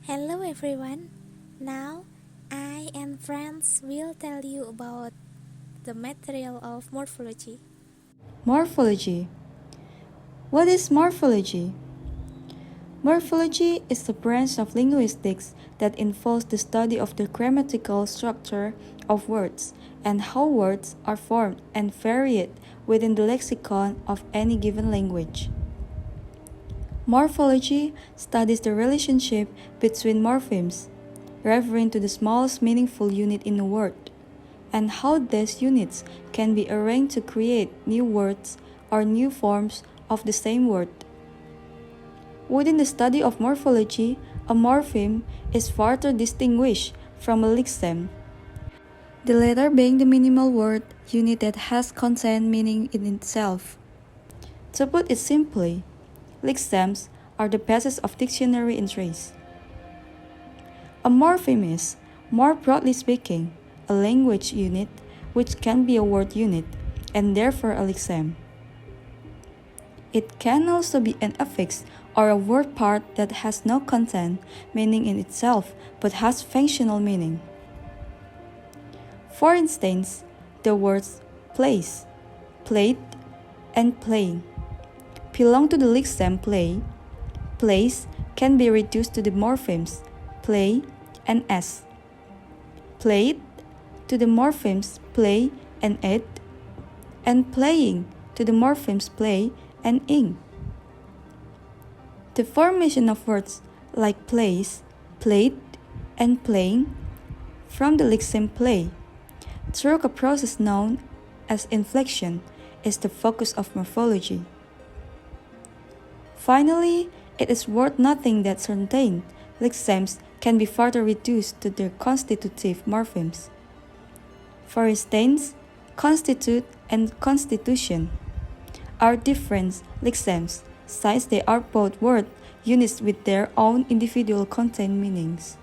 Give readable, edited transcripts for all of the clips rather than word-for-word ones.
Hello everyone. Now I and friends will tell you about the material of morphology. Morphology. What is morphology? Morphology is the branch of linguistics that involves the study of the grammatical structure of words and how words are formed and varied within the lexicon of any given language. Morphology studies the relationship between morphemes, referring to the smallest meaningful unit in a word, and how these units can be arranged to create new words or new forms of the same word. Within the study of morphology, a morpheme is further distinguished from a lexeme, the latter being the minimal word unit that has content meaning in itself. To put it simply, lexemes are the basis of dictionary entries. A morpheme is, more broadly speaking, a language unit which can be a word unit and therefore a lexeme. It can also be an affix or a word part that has no content meaning in itself but has functional meaning. For instance, the words place, played, and playing belong to the lexeme play. Place can be reduced to the morphemes play and s. Played to the morphemes play and ed, and playing to the morphemes play and ing. The formation of words like place, played, and playing from the lexeme play through a process known as inflection is the focus of morphology. Finally, it is worth noting that certain lexemes can be further reduced to their constitutive morphemes. For instance, constitute and constitution are different lexemes since they are both word units with their own individual content meanings.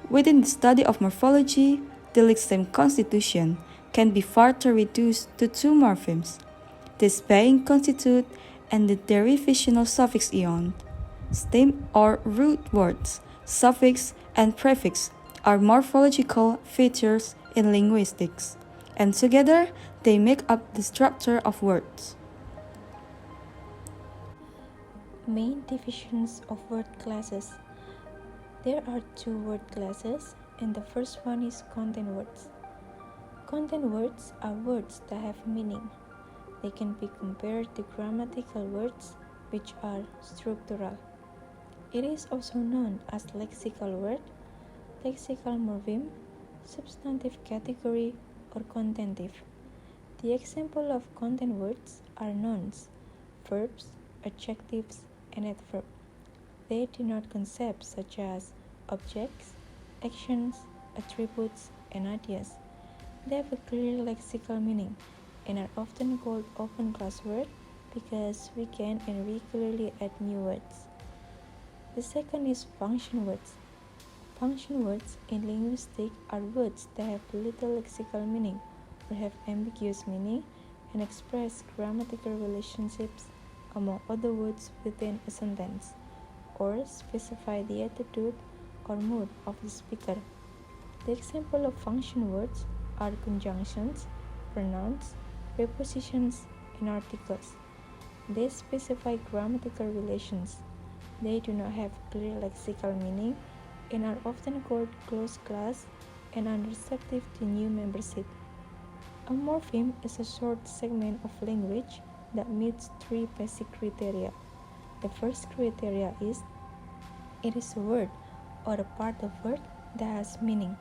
Within the study of morphology, the lexeme constitution can be further reduced to two morphemes, this being constitute and the derivational suffix ion. Stem or root words, suffix, and prefix are morphological features in linguistics, and together they make up the structure of words. Main divisions of word classes. There are two word classes, and the first one is content words. Content words are words that have meaning. They can be compared to grammatical words, which are structural. It is also known as lexical word, lexical morpheme, substantive category, or contentive. The example of content words are nouns, verbs, adjectives, and adverb. They denote concepts such as objects, actions, attributes, and ideas. They have a clear lexical meaning and are often called open class words because we can and we clearly add new words. The second is function words. Function words in linguistics are words that have little lexical meaning or have ambiguous meaning and express grammatical relationships among other words within a sentence, or specify the attitude or mood of the speaker. The example of function words are conjunctions, pronouns, prepositions, and articles. They specify grammatical relations. They do not have clear lexical meaning and are often called closed class and unreceptive to new membership. A morpheme is a short segment of language that meets three basic criteria. The first criteria is it is a word or a part of word that has meaning.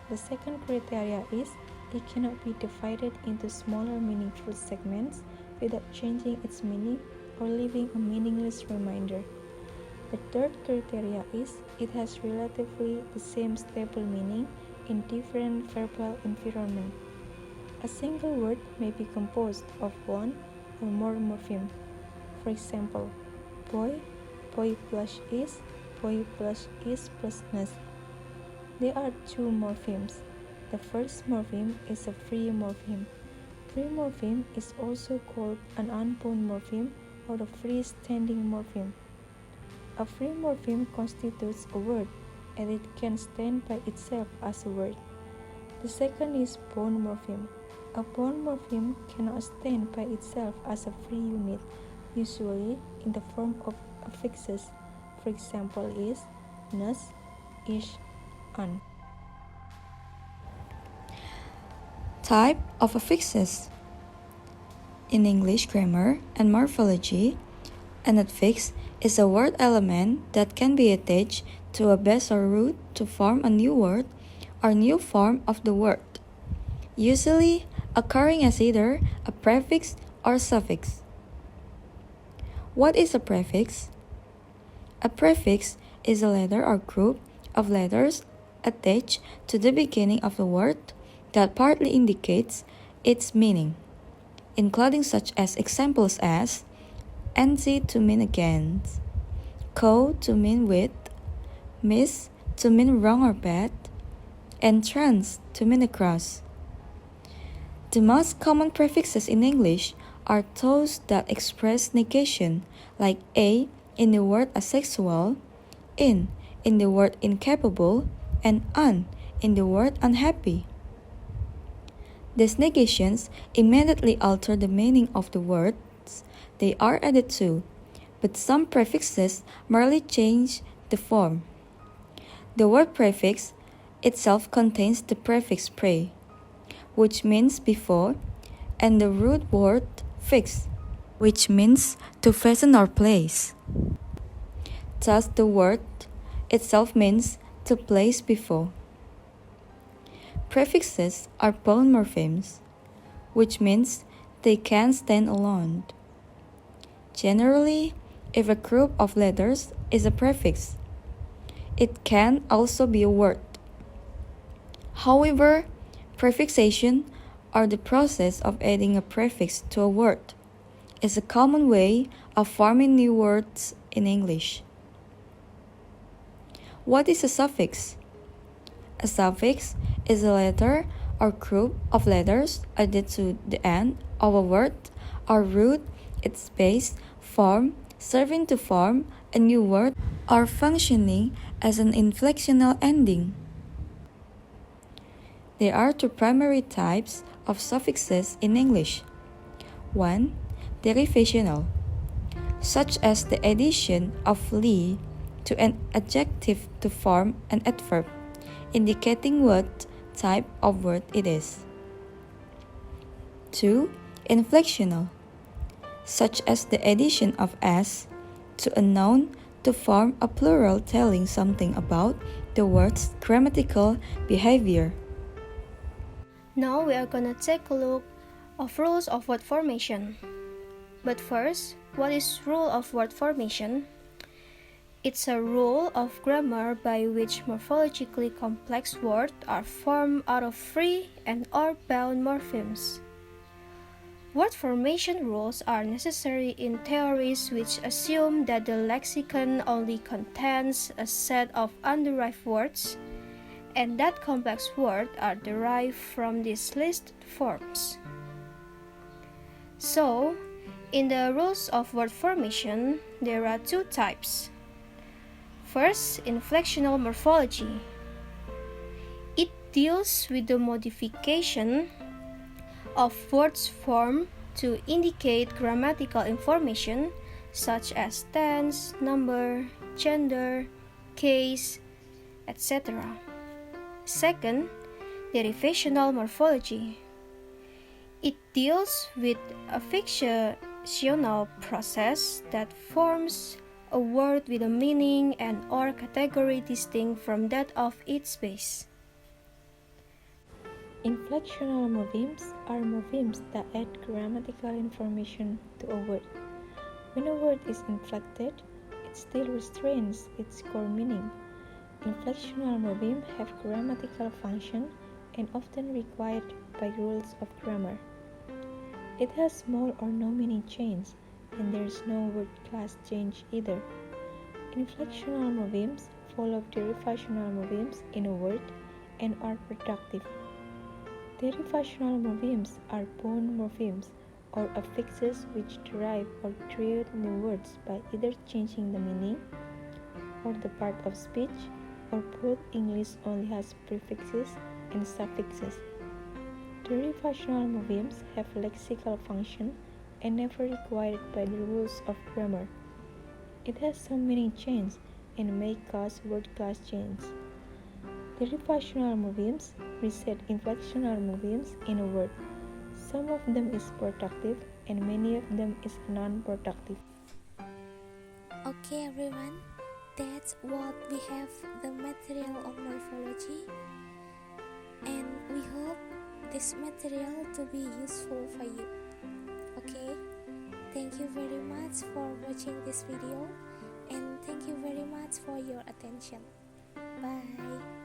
The second criteria is it cannot be divided into smaller meaningful segments without changing its meaning or leaving a meaningless reminder. The third criteria is it has relatively the same stable meaning in different verbal environments. A single word may be composed of one or more morphemes. For example, boy, boy plus is plus ness. There are two morphemes. The first morpheme is a free morpheme. Free morpheme is also called an unbound morpheme or a free-standing morpheme. A free morpheme constitutes a word, and it can stand by itself as a word. The second is bound morpheme. A bound morpheme cannot stand by itself as a free unit, usually in the form of affixes. For example is, nus, ish, an. Type of affixes. In English grammar and morphology, an affix is a word element that can be attached to a base or root to form a new word or new form of the word, usually occurring as either a prefix or suffix. What is a prefix? A prefix is a letter or group of letters attached to the beginning of the word that partly indicates its meaning, including such as examples as NZ to mean against, co to mean with, miss to mean wrong or bad, and trans to mean across. The most common prefixes in English are those that express negation, like a in the word asexual, in the word incapable, and un in the word unhappy. These negations immediately alter the meaning of the words they are added to, but some prefixes merely change the form. The word prefix itself contains the prefix pre, which means before, and the root word fix, which means to fasten or place. Thus, the word itself means to place before. Prefixes are bound morphemes, which means they can stand alone. Generally, if a group of letters is a prefix, it can also be a word. However, prefixation, or the process of adding a prefix to a word, is a common way of forming new words in English. What is a suffix? A suffix is a letter or group of letters added to the end of a word or root its base form, serving to form a new word or functioning as an inflectional ending. There are two primary types of suffixes in English. One, derivational, such as the addition of "ly" to an adjective to form an adverb, indicating what type of word it is. 2. Inflectional, such as the addition of "s" to a noun to form a plural telling something about the word's grammatical behavior. Now we are gonna take a look of rules of word formation. But first, what is rule of word formation? It's a rule of grammar by which morphologically complex words are formed out of free and or bound morphemes. Word formation rules are necessary in theories which assume that the lexicon only contains a set of underived words, and that complex words are derived from these listed forms. So, in the rules of word formation, there are two types. First, inflectional morphology. It deals with the modification of words formed to indicate grammatical information such as tense, number, gender, case, etc. Second, derivational morphology. It deals with a fictional process that forms a word with a meaning and or category distinct from that of its base. Inflectional morphemes are morphemes that add grammatical information to a word. When a word is inflected, it still restrains its core meaning. Inflectional morphemes have grammatical function and often required by rules of grammar. It has small or no meaning change, and there is no word class change either. Inflectional morphemes follow derivational morphemes in a word and are productive. Derivational morphemes are bound morphemes or affixes which derive or create new words by either changing the meaning or the part of speech, or both. English only has prefixes and suffixes. Derivational morphemes have lexical function and never required by the rules of grammar. It has some meaning change and may cause word class change. Derivational morphemes reset inflectional morphemes in a word. Some of them is productive and many of them is non-productive. Okay everyone, that's what we have the material of morphology, and we hope this material to be useful for you. Okay, thank you very much for watching this video, and thank you very much for your attention. Bye.